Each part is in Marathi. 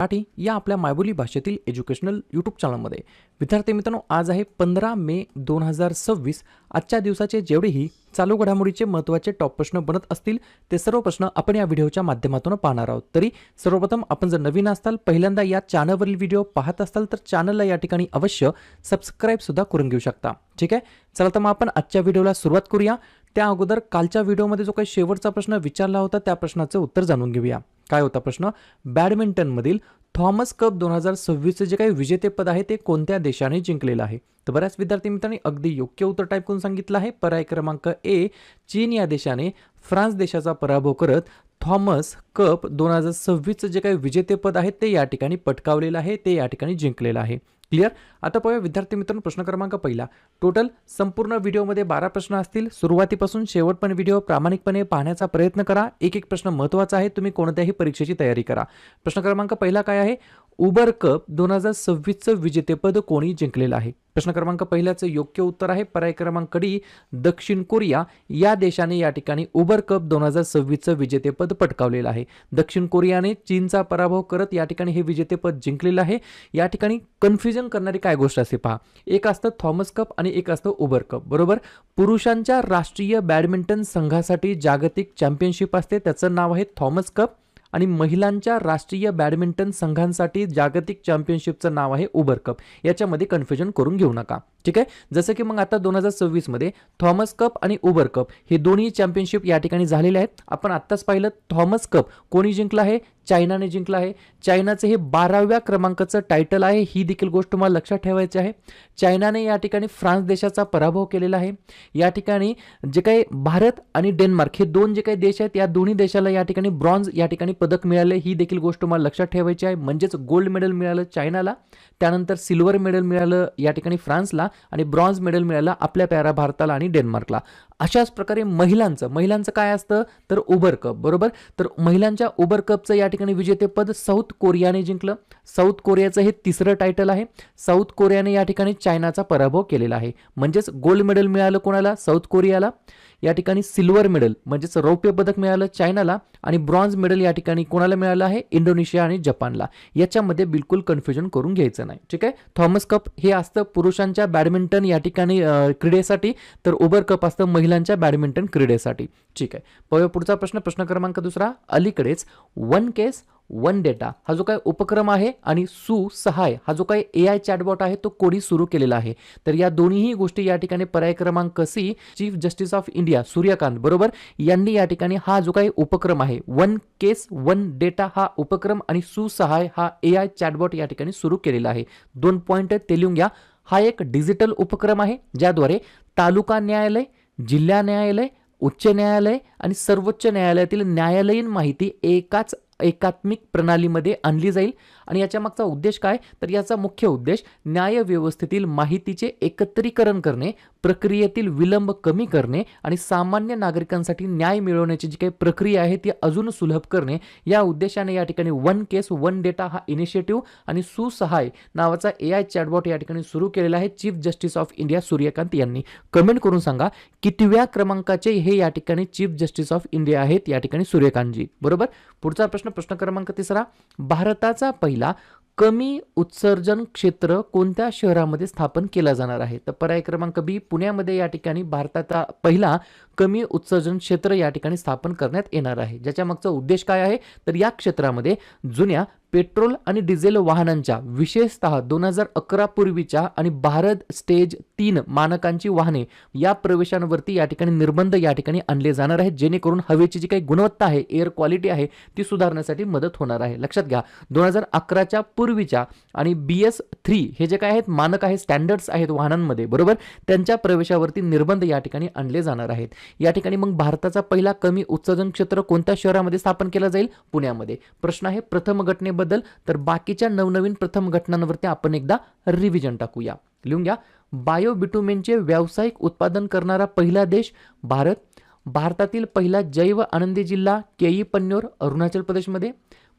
मराठी या आपल्या मायबोली भाषेतील एज्युकेशनल यूट्यूब चॅनलमध्ये विद्यार्थी मित्रांनो, आज आहे 15 मे 2026. आजच्या दिवसाचे जेवढेही चालू घडामोडीचे महत्त्वाचे टॉप प्रश्न बनत असतील ते सर्व प्रश्न आपण या व्हिडिओच्या माध्यमातून पाहणार आहोत. तरी सर्वप्रथम आपण जर नवीन असाल, पहिल्यांदा या चॅनलवरील व्हिडिओ पाहत असाल तर चॅनलला या ठिकाणी अवश्य सबस्क्राईब सुद्धा करून घेऊ शकता. ठीक आहे, चला तर मग आपण आजच्या व्हिडिओला सुरुवात करूया. त्या अगोदर कालच्या व्हिडिओमध्ये जो काही शेवटचा प्रश्न विचारला होता त्या प्रश्नाचे उत्तर जाणून घेऊया. काय होता प्रश्न? बॅडमिंटनमधील थॉमस कप 2026 जे काही विजेतेपद आहे ते कोणत्या देशाने जिंकलेलं आहे? तर बऱ्याच विद्यार्थी मित्रांनी अगदी योग्य उत्तर टाईप करून सांगितलं आहे. पर्याय क्रमांक ए, चीन या देशाने फ्रान्स देशाचा पराभव करत थॉमस कप 2026 जे काही विजेतेपद आहे ते या ठिकाणी पटकावलेलं आहे, ते या ठिकाणी जिंकलेलं आहे. क्लिअर? आता पाहूया विद्यार्थी मित्रांनो प्रश्न क्रमांक पहिला. टोटल संपूर्ण व्हिडिओमध्ये 12 प्रश्न असतील. सुरुवातीपासून शेवटपर्यंत व्हिडिओ प्रामाणिकपणे पाहण्याचा प्रयत्न करा. एक एक प्रश्न महत्त्वाचा आहे, तुम्ही कोणत्याही परीक्षेची तयारी करा. प्रश्न क्रमांक पहिला काय आहे? उबर कप 2026 विजेतेपद कोणी जिंकलेलं आहे? प्रश्न क्रमांक पहिल्याचं योग्य उत्तर आहे पर्याय क्रमांक डी, दक्षिण कोरिया या देशाने या ठिकाणी उबर कप 2026 विजेतेपद पटकावलेलं आहे. दक्षिण कोरियाने चीनचा पराभव करत या ठिकाणी हे विजेतेपद जिंकलेलं आहे. या ठिकाणी कन्फ्युजन करणारी काय गोष्ट असते पहा, एक असतं थॉमस कप आणि एक असतं उबर कप. बरोबर? पुरुषांच्या राष्ट्रीय बॅडमिंटन संघासाठी जागतिक चॅम्पियनशिप असते, त्याचं नाव आहे थॉमस कप. आणि महिलांच्या राष्ट्रीय बॅडमिंटन संघांसाठी जागतिक चॅम्पियनशिपचं नाव आहे उबर कप. याच्यामध्ये कन्फ्युजन करून घेऊ नका. ठीक आहे, जसं की मग आता 2026 मध्ये थॉमस कप आणि उबर कप हे दोन्ही चॅम्पियनशिप या ठिकाणी झालेले आहेत. आपण आत्ताच पाहिलं थॉमस कप कोणी जिंकला आहे? चायनाने जिंकला आहे. चायनाचं हे 12व्या क्रमांकाचं टायटल आहे, ही देखील गोष्ट तुम्हाला लक्षात ठेवायची आहे. चायनाने या ठिकाणी फ्रान्स देशाचा पराभव केलेला आहे. या ठिकाणी जे काही भारत आणि डेन्मार्क हे दोन जे काही देश आहेत, या दोन्ही देशाला या ठिकाणी ब्रॉन्झ या ठिकाणी पदक मिळाले, ही देखील गोष्ट तुम्हाला लक्षात ठेवायची आहे. म्हणजेच गोल्ड मेडल मिळालं चायनाला, त्यानंतर सिल्वर मेडल मिळालं या ठिकाणी फ्रान्सला आणि ब्रॉन्झ मेडल मिळालं आपल्या प्यारा भारताला आणि डेन्मार्कला. अशाच प्रकारे महिलांचं काय असतं तर उबर कप. बरोबर? तर महिलांच्या उबर कपचं या ठिकाणी विजेतेपद साऊथ कोरियाने जिंकलं. साऊथ कोरियाचं हे तिसरं टायटल आहे. साऊथ कोरियाने या ठिकाणी चायनाचा पराभव केलेला आहे. म्हणजेच गोल्ड मेडल मिळालं कोणाला? साऊथ कोरियाला. या ठिकाणी सिल्वर मेडल म्हणजेच रौप्य पदक मिळालं चायनाला आणि ब्रॉन्झ मेडल या ठिकाणी कोणाला मिळालं आहे? इंडोनेशिया आणि जपानला. याच्यामध्ये बिलकुल कन्फ्युजन करून घ्यायचं नाही. ठीक आहे, थॉमस कप हे असतं पुरुषांच्या बॅडमिंटन या ठिकाणी क्रीडेसाठी, तर उबर कप असतं महिलांच्या बॅडमिंटन क्रीडेसाठी. ठीक आहे, पाहूया पुढचा प्रश्न. प्रश्न क्रमांक दुसरा. अलीकडेच वन केस वन डेटा हा जो काही उपक्रम आहे आणि सुसहाय हा जो काही AI चॅटबॉट आहे तो कोणी सुरू केलेला आहे? तर या दोन्हीही गोष्टी या ठिकाणी पर्याय क्रमांक C, chief justice of India Suryakant बरोबर यांनी या ठिकाणी हा जो काही उपक्रम आहे वन केस वन डेटा हा उपक्रम आणि सुसहाय हा AI चॅटबॉट या ठिकाणी सुरू केलेला आहे. 2 पॉइंट ते लिहून घ्या. हा एक डिजिटल उपक्रम आहे ज्याद्वारे तालुका न्यायालय, जिल्हा न्यायालय, उच्च न्यायालय आणि सर्वोच्च न्यायालयातील न्यायालयीन माहिती एकाच एकात्मिक प्रणालीमध्ये आणली जाईल. आणि याच्या मागचा उद्देश काय? तर याचा मुख्य उद्देश न्याय व्यवस्थेतील माहितीचे एकत्रीकरण करणे, प्रक्रियेतील विलंब कमी करणे आणि सामान्य नागरिकांसाठी न्याय मिळवण्याची जी काही प्रक्रिया आहे ती अजून सुलभ करणे, या उद्देशाने या ठिकाणी वन केस वन डेटा हा इनिशिएटिव्ह आणि सुसहाय नावाचा AI चॅटबॉट या ठिकाणी सुरू केलेला आहे chief justice of India Suryakant यांनी. कमेंट करून सांगा कितव्या क्रमांकाचे हे या ठिकाणी चीफ जस्टिस ऑफ इंडिया आहेत या ठिकाणी सूर्यकांतजी. बरोबर? पुढचा प्रश्न. प्रश्न क्रमांक तिसरा. भारताचा पहिला कमी उत्सर्जन क्षेत्र कोणत्या शहरामध्ये स्थापन केला जाणार आहे? तर पर्याय क्रमांक बी, पुण्यामध्ये या ठिकाणी भारताचा पहिला कमी उत्सर्जन क्षेत्र या ठिकाणी स्थापन करण्यात येणार आहे. ज्याच्या मागचा उद्देश काय आहे? तर या क्षेत्रामध्ये जुन्या पेट्रोल आणि डिझेल वाहनांच्या विशेषतः 2011 पूर्वीच्या आणि भारत स्टेज 3 मानकांची वाहने या प्रवेशांवरती या ठिकाणी निर्बंध या ठिकाणी आणले जाणार आहेत, जेणेकरून हवेची जी काही गुणवत्ता आहे, एअर क्वालिटी आहे ती सुधारण्यासाठी मदत होणार आहे. लक्षात घ्या, 2011च्या पूर्वीच्या आणि BS3 हे जे काय आहेत मानक आहेत, स्टँडर्ड्स आहेत वाहनांमध्ये बरोबर, त्यांच्या प्रवेशावरती निर्बंध या ठिकाणी आणले जाणार आहेत. या ठिकाणी मग भारताचा पहिला कमी उत्सर्जन क्षेत्र कोणत्या शहरामध्ये स्थापन केला जाईल? पुण्यामध्ये. प्रश्न आहे प्रथम घटनेबद्दल, तर बाकीच्या नवनवीन प्रथम घटनांवरती आपण एकदा रिव्हिजन टाकूया. लिहून घ्या. बायोबिटुमेनचे व्यावसायिक उत्पादन करणारा पहिला देश भारत. भारतातील पहिला जैव आनंदी जिल्हा केई पन्नूर अरुणाचल प्रदेशमध्ये.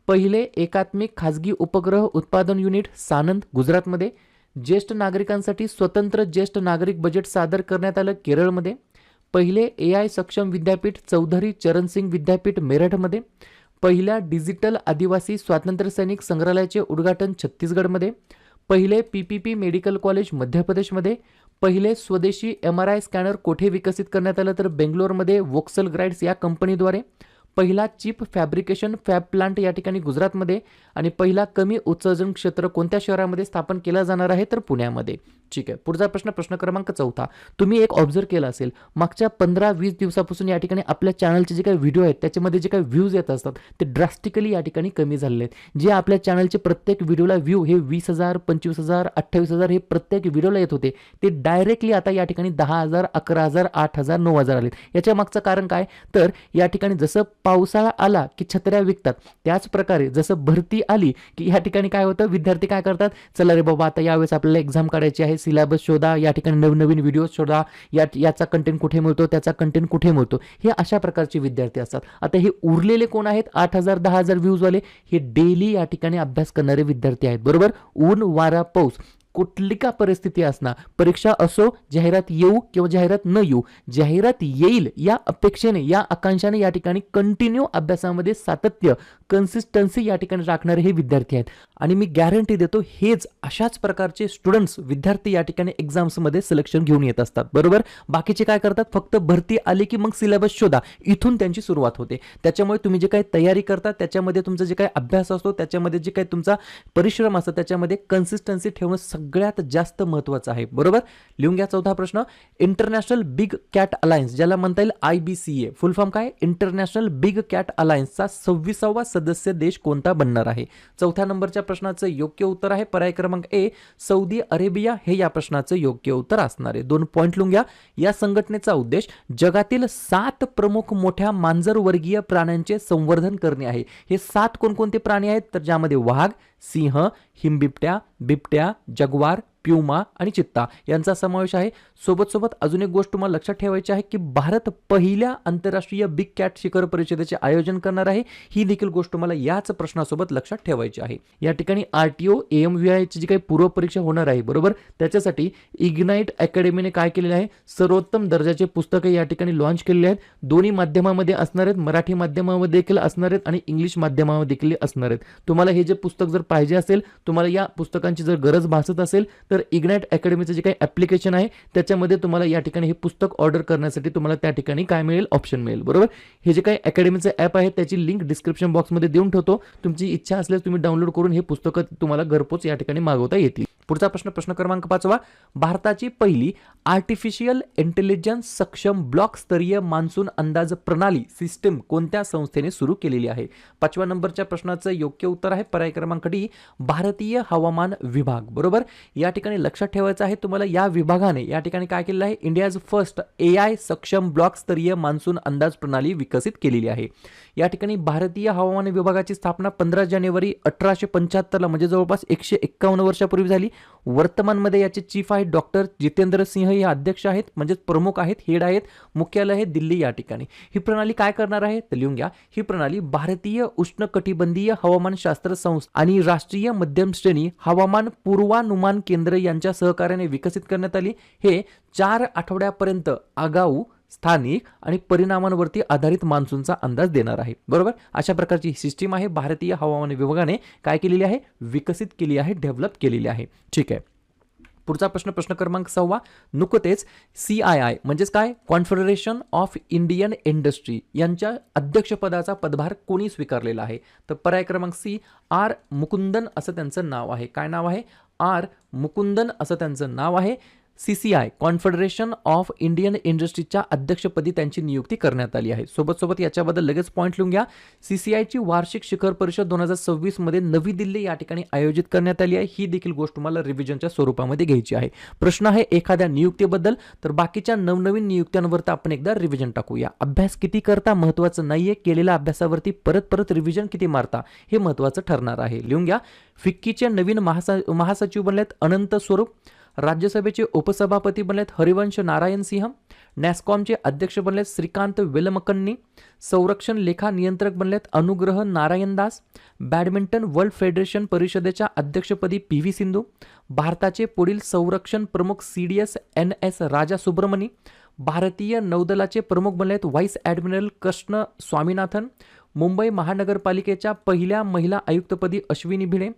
पहिले एकात्मिक खाजगी उपग्रह उत्पादन युनिट सानंद गुजरातमध्ये. ज्येष्ठ नागरिकांसाठी स्वतंत्र ज्येष्ठ नागरिक बजेट सादर करण्यात आलं केरळमध्ये. पहिले AI सक्षम विद्यापीठ चौधरी चरण सिंग विद्यापीठ मेरठमध्ये. पहिल्या डिजिटल आदिवासी स्वातंत्र्य सैनिक संग्रहालयाचे उद्घाटन छत्तीसगडमध्ये, पहिले PPP मेडिकल कॉलेज मध्य प्रदेशमध्ये, पहिले स्वदेशी MRI स्कॅनर कोठे विकसित करण्यात आलं तर बेंगलोरमध्ये वोक्सल ग्राइड्स या कंपनीद्वारे, पहिला चिप फॅब्रिकेशन फॅब प्लांट या ठिकाणी गुजरातमध्ये, आणि पहिला कमी उत्सर्जन क्षेत्र कोणत्या शहरामध्ये स्थापन केला जाणार आहे तर पुण्यामध्ये. ठीक आहे, पुढचा प्रश्न प्रक्रमांक 4. तुम्ही एक ऑब्झर्व केला असेल, मागच्या 15-20 दिवसापासून या ठिकाणी आपल्या चॅनलचे जे काही व्हिडिओ आहेत त्याच्यामध्ये जे काही व्ह्यूज येत असतात ते ड्रास्टिकली या ठिकाणी कमी झालेले आहेत. जे आपल्या चॅनलचे प्रत्येक व्हिडिओला व्ह्यू हे 20,000, 25,000, 28,000 हे प्रत्येक व्हिडिओला येत होते, ते डायरेक्टली आता या ठिकाणी 10,000, 11,000, 8,000, 9,000 आले. याच्या मागचं कारण काय तर या ठिकाणी जसं पावसाळा आला की छत्र्या विकतात, त्याच प्रकारे जसं भरती आली की या ठिकाणी काय होतं, विद्यार्थी काय करतात, चला रे बाबा आता यावेळेस आपल्याला एक्झाम काढायची आहे, सिलेबस शोधा, या ठिकाणी नवीन व्हिडिओ शोधा, याचा कंटेंट कुठे मिळतो, त्याचा कंटेंट कुठे मिळतो, हे अशा प्रकारचे विद्यार्थी असतात. आता हे उरलेले कोण आहेत, 8,000, 10,000 व्ह्यूज वाले, हे डेली या ठिकाणी अभ्यास करणारे विद्यार्थी आहेत. बरोबर, ऊन वारा पाऊस कुठली का परिस्थिती असणार, परीक्षा असो, जाहिरात येऊ किंवा जाहिरात न येऊ, जाहिरात येईल या अपेक्षेने, या आकांक्षाने या ठिकाणी कंटिन्यू अभ्यासामध्ये सातत्य, कन्सिस्टन्सी या ठिकाणी राखणारे हे विद्यार्थी आहेत. आणि मी गॅरंटी देतो हेच अशाच प्रकारचे स्टुडंट्स विद्यार्थी या ठिकाणी एक्झाम्समध्ये सिलेक्शन घेऊन येत असतात. बरोबर, बाकीचे काय करतात, फक्त भरती आली की मग सिलेबस शोधा, इथून त्यांची सुरुवात होते. त्याच्यामुळे तुम्ही जे काही तयारी करता त्याच्यामध्ये तुमचा जे काही अभ्यास असतो, त्याच्यामध्ये जे काही तुमचा परिश्रम असतो, त्याच्यामध्ये कन्सिस्टन्सी ठेवणं सगळ्यात जास्त महत्त्वाचं आहे. बरोबर, लिहून घ्या 4था प्रश्न. इंटरनॅशनल बिग कॅट अलायन्स, ज्याला म्हणता येईल IBCA, फुल फॉर्म काय, इंटरनॅशनल बिग कॅट अलायन्सचा 26वा सदस्य देश कोणता बनणार आहे. 4थ्या नंबरच्या प्रश्नाचं योग्य उत्तर आहे पर्याय क्रमांक A, सौदी अरेबिया हे या प्रश्नाचं योग्य उत्तर असणार आहे. 2 पॉईंट लिहून घ्या. या संघटनेचा उद्देश जगातील 7 प्रमुख मोठ्या मांजरवर्गीय प्राण्यांचे संवर्धन करणे आहे. हे 7 कोणकोणते प्राणी आहेत तर ज्यामध्ये वाघ, सिंह, हिमबिबट्या, बिबट्या, जगवार, प्युमा आणि चित्ता यांचा समावेश आहे. सोबत अजून एक गोष्ट तुम्हाला लक्षात ठेवायची आहे की भारत पहिल्या आंतरराष्ट्रीय बिग कॅट शिखर परिषदेचे आयोजन करणार आहे. ही देखील गोष्ट तुम्हाला याच प्रश्नासोबत लक्षात ठेवायची आहे. या ठिकाणी RTO AMVI ची जी काही पूर्व परीक्षा होणार आहे, बरोबर, त्याच्यासाठी इग्नाइट अकॅडमीने काय केलेले आहे, सर्वोत्तम दर्जाचे पुस्तके या ठिकाणी लॉन्च केलेले आहेत. दोन्ही माध्यमामध्ये असणार आहेत, मराठी माध्यमामध्ये देखील असणार आहेत आणि इंग्लिश माध्यमामध्ये देखील असणार आहेत. तुम्हाला हे जे पुस्तक जर पाहिजे असेल, तुम्हाला या पुस्तकांची जर गरज भासत असेल तर इग्नाइट अकॅडमीचं जे काही ॲप्लिकेशन आहे त्याच्यामध्ये तुम्हाला या ठिकाणी हे पुस्तक ऑर्डर करण्यासाठी तुम्हाला त्या ठिकाणी काय मिळेल, ऑप्शन मिळेल. बरोबर, हे जे काही अकॅडमीचं ॲप आहे त्याची लिंक डिस्क्रिप्शन बॉक्समध्ये देऊन ठेवतो. तुमची इच्छा असल्यास तुम्ही डाउनलोड करून हे पुस्तकं तुम्हाला घरपोच या ठिकाणी मागवता येतील. पुढचा प्रश्न क्रमांक 5. भारताची पहिली आर्टिफिशियल इंटेलिजन्स सक्षम ब्लॉक स्तरीय मान्सून अंदाज प्रणाली सिस्टीम कोणत्या संस्थेने सुरू केलेली आहे. 5व्या नंबरच्या प्रश्नाचं योग्य उत्तर आहे पर्याय क्रमांक D, भारतीय हवामान विभाग. बरोबर, या ठिकाणी लक्षात ठेवायचं आहे तुम्हाला, या विभागाने या ठिकाणी काय केलेलं आहे, इंडियाज फर्स्ट AI सक्षम ब्लॉक स्तरीय मान्सून अंदाज प्रणाली विकसित केलेली आहे. या ठिकाणी भारतीय हवामान विभागाची स्थापना 15 जानेवारी 1875 म्हणजे जवळपास 151 वर्षापूर्वी झाली. वर्तमानमध्ये याचे चीफ आहेत डॉक्टर जितेंद्र सिंह, हे अध्यक्ष आहेत, म्हणजे प्रमुख आहेत, हेड आहेत, मुख्यालय आहे दिल्ली या ठिकाणी. ही प्रणाली काय करणार आहे तर लिहून घ्या, ही प्रणाली भारतीय उष्णकटिबंधीय हवामानशास्त्र संस्था आणि राष्ट्रीय मध्यम श्रेणी हवामान पूर्वानुमान केंद्र यांच्या सहकार्याने विकसित करण्यात आली. हे 4 आठवड्यापर्यंत आगाऊ, स्थानिक आणि परिणामांवरती आधारित मान्सूनचा अंदाज देणार आहे. बरोबर, अशा प्रकारची सिस्टीम आहे भारतीय हवामान विभागाने काय केलेली आहे, विकसित केली आहे, डेव्हलप केलेली आहे. ठीक आहे, पुढचा प्रश्न क्रमांक 6. नुकतेच CII म्हणजेच काय, कॉन्फेडरेशन ऑफ इंडियन इंडस्ट्री यांच्या अध्यक्षपदाचा पदभार कोणी स्वीकारलेला आहे तर पर्याय क्रमांक C, R मुकुंदन असं त्यांचं नाव आहे. काय नाव आहे, R मुकुंदन असं त्यांचं नाव आहे. CCI कॉन्फेडरेशन ऑफ इंडियन इंडस्ट्रीच्या अध्यक्षपदी त्यांची नियुक्ती करण्यात आली आहे. सोबत याच्याबद्दल लगेच पॉईंट लिहून घ्या. CCIची वार्षिक शिखर परिषद 2026 मध्ये नवी दिल्ली या ठिकाणी आयोजित करण्यात आली आहे. ही देखील गोष्ट तुम्हाला रिव्हिजनच्या स्वरूपामध्ये घ्यायची आहे. प्रश्न आहे एखाद्या नियुक्तीबद्दल, तर बाकीच्या नवनवीन नियुक्त्यांवर आपण एकदा रिव्हिजन टाकूया. अभ्यास किती करता महत्त्वाचं नाहीये, केलेल्या अभ्यासावरती परत रिव्हिजन किती मारता हे महत्त्वाचं ठरणार आहे. लिहून घ्या. फिक्कीचे नवीन महासचिव बनलेत अनंत स्वरूप. राज्यसभेचे उपसभापती बनलेत हरिवंश नारायण सिंह. नॅस्कॉमचे अध्यक्ष बनलेत श्रीकांत वेलमकन्नी. संरक्षण लेखा नियंत्रक बनलेत Anugrah Narayan Das. Badminton world federation परिषदेच्या अध्यक्षपदी PV सिंधू. भारताचे पुढील संरक्षण प्रमुख CDS NS राजा सुब्रमणी. भारतीय नौदलाचे प्रमुख बनलेत व्हाईस ॲडमिरल कृष्ण स्वामीनाथन. मुंबई महानगरपालिकेच्या पहिल्या महिला आयुक्तपदी अश्विनी भिडे,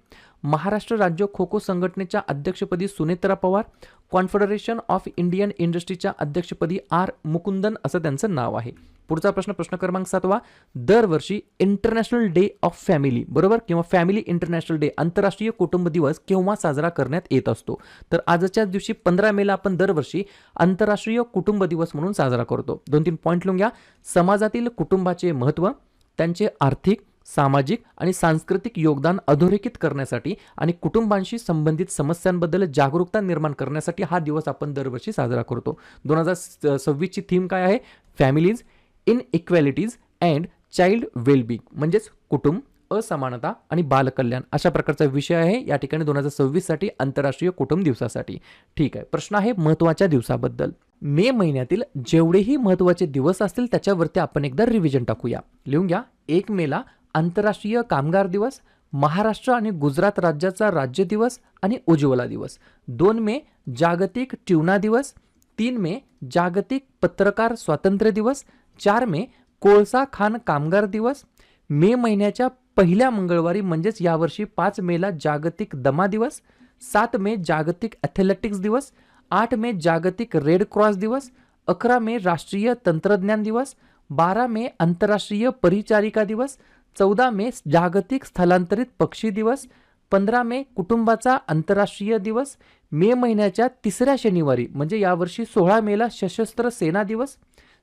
महाराष्ट्र राज्य खो खो संघटनेच्या अध्यक्षपदी Sunetra Pawar, confederation of Indian इंडस्ट्रीच्या अध्यक्षपदी आर मुकुंदन असं त्यांचं नाव आहे. पुढचा प्रश्न क्रमांक 7. दरवर्षी इंटरनॅशनल डे ऑफ फॅमिली, बरोबर, किंवा फॅमिली इंटरनॅशनल डे, आंतरराष्ट्रीय कुटुंब दिवस केव्हा साजरा करण्यात येत असतो? तर आजच्या दिवशी 15 मेला आपण दरवर्षी आंतरराष्ट्रीय कुटुंब दिवस म्हणून साजरा करतो. 2-3 पॉईंट लिहून घ्या. समाजातील कुटुंबाचे महत्त्व, त्यांचे आर्थिक, सामाजिक आणि सांस्कृतिक योगदान अधोरेखित करण्यासाठी आणि कुटुंबांशी संबंधित समस्यांबद्दल जागरूकता निर्माण करण्यासाठी हा दिवस आपण दरवर्षी साजरा करतो. 2026ची थीम काय आहे? फॅमिलीज, इनइक्वॅलिटीज अँड चाइल्ड वेलबिंग, म्हणजेच कुटुंब, असमानता आणि बालकल्याण अशा प्रकारचा विषय आहे या ठिकाणी 2026 साठी आंतरराष्ट्रीय कुटुंब दिवसासाठी. ठीक आहे. प्रश्न आहे महत्त्वाच्या दिवसाबद्दल. मे महिन्यातील जेवढेही महत्त्वाचे दिवस असतील त्याच्यावरती आपण एकदा रिव्हिजन टाकूया. लिहून घ्या. 1 मेला आंतरराष्ट्रीय कामगार दिवस, महाराष्ट्र आणि गुजरात राज्याचा राज्य दिवस आणि उज्ज्वला दिवस. 2 मे जागतिक ट्यूना दिवस, 3 मे जागतिक पत्रकार स्वातंत्र्य दिवस, 4 मे कोळसा खाण कामगार दिवस. मे महिन्याच्या पहिल्या मंगळवारी म्हणजेच यावर्षी 5 मेला जागतिक दमा दिवस, 7 मे जागतिक ॲथलेटिक्स दिवस, 8 मे जागतिक रेड क्रॉस दिवस, 11 मे राष्ट्रीय तंत्रज्ञान दिवस, 12 मे आंतरराष्ट्रीय परिचारिका दिवस, 14 मे जागतिक स्थलांतरित पक्षी दिवस, 15 मे कुटुंबाचा आंतरराष्ट्रीय दिवस. मे महिन्याच्या 3ऱ्या शनिवारी म्हणजे यावर्षी 16 मेला सशस्त्र सेना दिवस,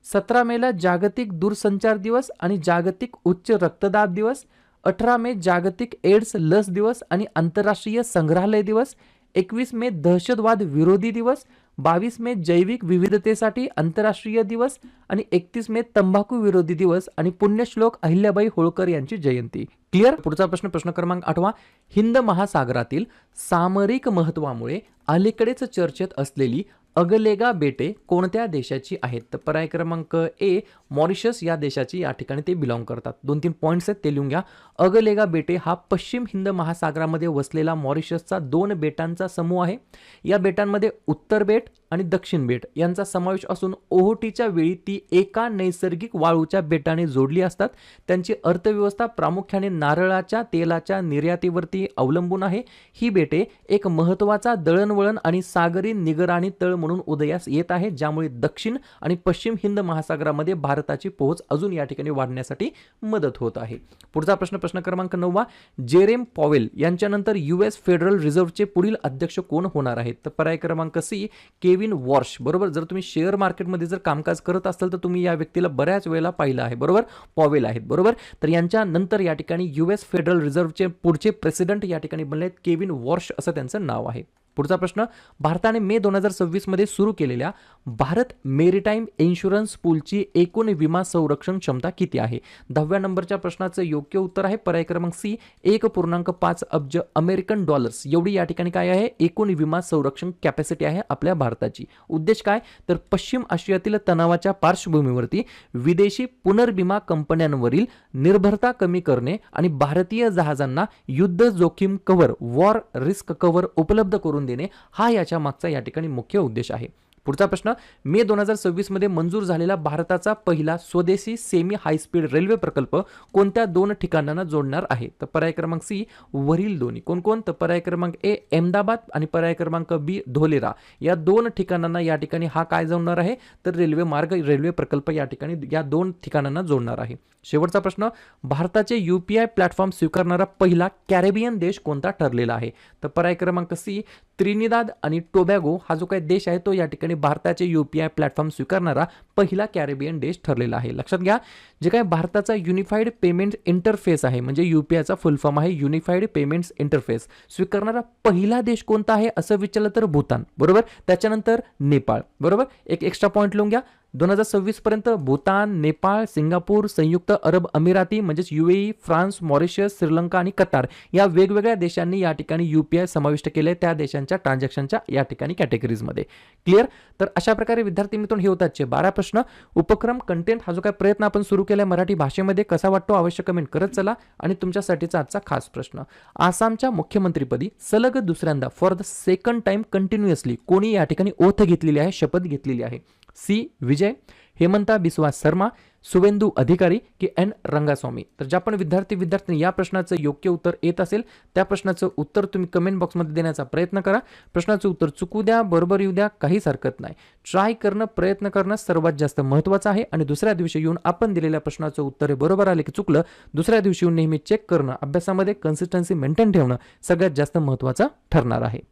17 मेला जागतिक दूरसंचार दिवस आणि जागतिक उच्च रक्तदाब दिवस, 18 मे जागतिक एड्स लस दिवस आणि आंतरराष्ट्रीय संग्रहालय दिवस, 21 मे दहशतवाद विरोधी दिवस, 22 मे जैविक विविधतेसाठी आंतरराष्ट्रीय दिवस आणि 31 मे तंबाखू विरोधी दिवस आणि पुण्यश्लोक अहिल्याबाई होळकर यांची जयंती. क्लिअर. पुढचा प्रश्न क्रमांक 8. हिंद महासागरातील सामरिक महत्त्वामुळे अलीकडेच चर्चेत असलेली अगलेगा बेटे कोणत्या देशाची आहेत? तर पर्याय क्रमांक ए मॉरिशस या देशाची या ठिकाणी ते बिलॉंग करतात. 2-3 पॉईंट्स आहेत ते लिहून घ्या. अगलेगा बेटे हा पश्चिम हिंद महासागरामध्ये वसलेला मॉरिशसचा 2 बेटांचा समूह आहे. या बेटांमध्ये उत्तर बेट आणि दक्षिण बेट यांचा समावेश असून ओहोटीच्या वेळी ती एका नैसर्गिक वाळूच्या बेटाने जोडली असतात. त्यांची अर्थव्यवस्था प्रामुख्याने नारळाच्या तेलाच्या निर्यातीवरती अवलंबून आहे. ही बेटे एक महत्त्वाचा दळणवळण आणि सागरी निगराणी तळ म्हणून उदयास येत आहे, ज्यामुळे दक्षिण आणि पश्चिम हिंद महासागरामध्ये भारताची पोहोच अजून या ठिकाणी वाढण्यासाठी मदत होत आहे. पुढचा प्रश्न क्रमांक 9. जेरेम पॉवेल यांच्यानंतर US फेडरल रिझर्व्हचे पुढील अध्यक्ष कोण होणार आहेत? तर पर्याय क्रमांक सी केविन वॉर्श. बरोबर. जर तुम्ही शेअर मार्केटमध्ये जर कामकाज करत असाल तर तुम्ही या व्यक्तीला बऱ्याच वेळेला पाहिलं आहे. बरोबर. पॉवेल आहेत. बरोबर. तर यांच्या नंतर या ठिकाणी US फेडरल रिझर्व्हचे पुढचे प्रेसिडेंट या ठिकाणी बनले आहेत केविन वॉर्श असं त्यांचं नाव आहे. पुढचा प्रश्न. भारताने मे 2026 मध्ये सुरू केलेल्या भारत मेरीटाईम इन्शुरन्स पूलची एकूण विमा संरक्षण क्षमता किती आहे? 10व्या नंबरच्या प्रश्नाचं योग्य उत्तर आहे पर्याय क्रमांक सी 1.5 अब्ज अमेरिकन डॉलर्स एवढी या ठिकाणी काय आहे? एकूण विमा संरक्षण कॅपॅसिटी आहे आपल्या भारताची. उद्देश काय? तर पश्चिम आशियातील तणावाच्या पार्श्वभूमीवरती विदेशी पुनर्विमा कंपन्यांवरील निर्भरता कमी करणे आणि भारतीय जहाजांना युद्ध जोखीम कव्हर वॉर रिस्क कव्हर उपलब्ध करून देणे हा याच्या मागचा या ठिकाणी मुख्य उद्देश आहे. पुढचा प्रश्न. मे 2026 मध्ये मंजूर झालेला भारताचा पहिला स्वदेशी सेमी हायस्पीड रेल्वे प्रकल्प कोणत्या 2 ठिकाणांना जोडणार आहे? तर पर्याय क्रमांक सी वरील दोन्ही. कोण? तर पर्याय क्रमांक ए अहमदाबाद आणि पर्याय क्रमांक बी धोलेरा या 2 ठिकाणांना या ठिकाणी हा काय जोडणार आहे? तर रेल्वे मार्ग रेल्वे प्रकल्प या ठिकाणी या 2 ठिकाणांना जोडणार आहे. शेवटचा प्रश्न. भारताचे UPI प्लॅटफॉर्म स्वीकारणारा पहिला कॅरेबियन देश कोणता ठरलेला आहे? तर पर्याय क्रमांक सी त्रिनिदाद आणि टोबॅगो हा जो काही देश आहे तो या ठिकाणी भारताचे UPI प्लॅटफॉर्म स्वीकारणारा पहिला कॅरेबियन देश ठरलेला आहे. लक्षात घ्या. जे काय भारताचा युनिफाईड पेमेंट इंटरफेस आहे म्हणजे UPIचा फुल फॉर्म आहे युनिफाईड पेमेंट्स इंटरफेस स्वीकारणारा पहिला देश कोणता आहे असं विचारलं तर भूतान. बरोबर. त्याच्यानंतर नेपाळ. बरोबर. एक एक्स्ट्रा पॉईंट लिहून घ्या. 2026 पर्यंत भूतान, नेपाळ, सिंगापूर, संयुक्त अरब अमिराती म्हणजेच UAE, फ्रान्स, मॉरिशस, श्रीलंका आणि कतार या वेगवेगळ्या देशांनी या ठिकाणी UPI समाविष्ट केले त्या देशांच्या ट्रान्झॅक्शनच्या या ठिकाणी कॅटेगरीजमध्ये. क्लिअर. तर अशा प्रकारे विद्यार्थी मित्रांनो हे होतात 12 प्रश्न. उपक्रम कंटेंट हा जो काही प्रयत्न आपण सुरू केलाय मराठी भाषेमध्ये कसा वाटतो अवश्य कमेंट करत चला. आणि तुमच्यासाठीचा आजचा खास प्रश्न. आसामच्या मुख्यमंत्रीपदी सलग दुसऱ्यांदा for the second time continuously कोणी या ठिकाणी ओथ घेतलेली आहे शपथ घेतलेली आहे? सी विजय, हेमंता बिस्वा शर्मा, सुवेंदू अधिकारी की एन रंगास्वामी? तर ज्या पण विद्यार्थ्यांनी या प्रश्नाचं योग्य उत्तर येत असेल त्या प्रश्नाचं उत्तर तुम्ही कमेंट बॉक्समध्ये देण्याचा प्रयत्न करा. प्रश्नाचं उत्तर चुकू द्या, बरोबर येऊ द्या, काहीच हरकत नाही. ट्राय करणं, प्रयत्न करणं सर्वात जास्त महत्त्वाचं आहे आणि दुसऱ्या दिवशी येऊन आपण दिलेल्या प्रश्नाचं उत्तर हे बरोबर आले की चुकलं, दुसऱ्या दिवशी येऊन नेहमी चेक करणं, अभ्यासामध्ये कन्सिस्टन्सी मेंटेन ठेवणं सगळ्यात जास्त महत्त्वाचं ठरणार आहे.